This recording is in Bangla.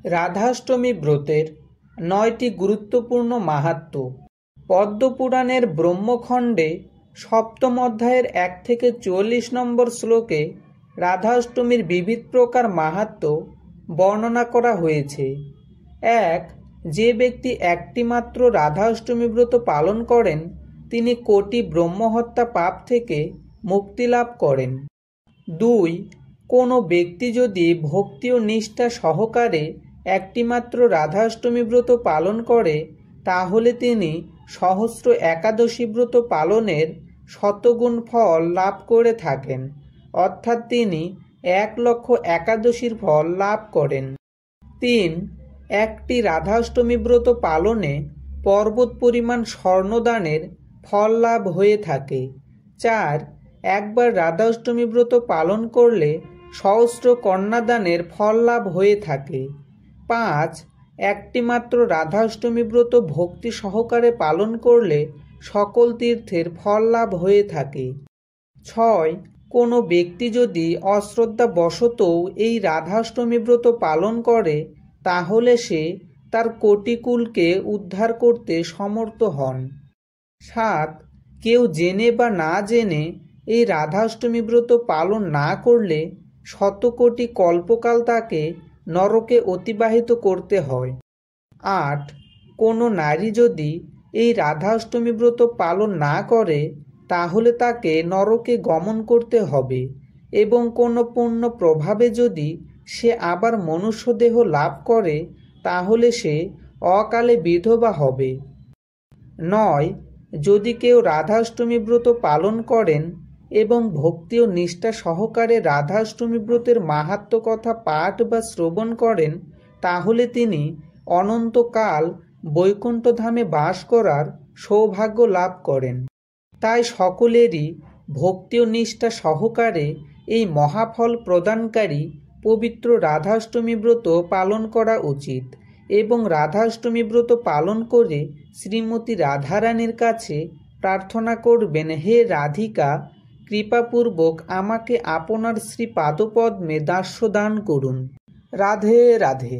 রাধাষ্টমী ব্রতের ৯টি গুরুত্বপূর্ণ মাহাত্ম্য। পদ্মপুরাণের ব্রহ্মখণ্ডে সপ্তম অধ্যায়ের ১ থেকে ৪৪ নম্বর শ্লোকে রাধাষ্টমীর বিবিধ প্রকার মাহাত্ম্য বর্ণনা করা হয়েছে। ১. যে ব্যক্তি একটিমাত্র রাধাষ্টমী ব্রত পালন করেন তিনি কোটি ব্রহ্মহত্যা পাপ থেকে মুক্তি লাভ করেন। ২. কোনো ব্যক্তি যদি ভক্তি ও নিষ্ঠা সহকারে একটিমাত্র রাধাষ্টমী ব্রত পালন করে তাহলে তিনি সহস্র একাদশী ব্রত পালনের শতগুণ ফল লাভ করে থাকেন, অর্থাৎ তিনি ১,০০,০০০ একাদশীর ফল লাভ করেন। ৩. একটি রাধাষ্টমী ব্রত পালনে পর্বত পরিমাণ স্বর্ণদানের ফল লাভ হয়ে থাকে। ৪. একবার রাধাষ্টমী ব্রত পালন করলে সহস্র কন্যাদানের ফল লাভ হয়ে থাকে। ৫. একটিমাত্র রাধাষ্টমী ব্রত ভক্তি সহকারে পালন করলে সকল তীর্থের ফল লাভ হয়ে থাকে। ৬. কোনো ব্যক্তি যদি অশ্রদ্ধাবশতও এই রাধাষ্টমী ব্রত পালন করে তাহলে সে তার কোটিকুলকে উদ্ধার করতে সমর্থ হন। ৭. কেউ জেনে বা না জেনে এই রাধাষ্টমী ব্রত পালন না করলে শতকোটি কল্পকাল তাকে নরকে অতিবাহিত করতে হয়। ৮. কোনো নারী যদি এই রাধাষ্টমী ব্রত পালন না করে তাহলে তাকে নরকে গমন করতে হবে এবং কোনো পুণ্য প্রভাবে যদি সে আবার মনুষ্যদেহ লাভ করে তাহলে সে অকালে বিধবা হবে। ৯. যদি কেউ রাধাষ্টমী ব্রত পালন করেন এবং ভক্তি ও নিষ্ঠা সহকারে রাধাষ্টমী ব্রতের মাহাত্ম্য কথা পাঠ বা শ্রবণ করেন তাহলে তিনি অনন্তকাল বৈকুণ্ঠধামে বাস করার সৌভাগ্য লাভ করেন। তাই সকলেরই ভক্তি ও নিষ্ঠা সহকারে এই মহাফল প্রদানকারী পবিত্র রাধাষ্টমী ব্রত পালন করা উচিত এবং রাধাষ্টমী ব্রত পালন করে শ্রীমতী রাধারানীর কাছে প্রার্থনা করবেন, হে রাধিকা, কৃপাপূর্বক আমাকে আপনার শ্রী পাদপদ্মে দাস্য দান করুন। রাধে রাধে।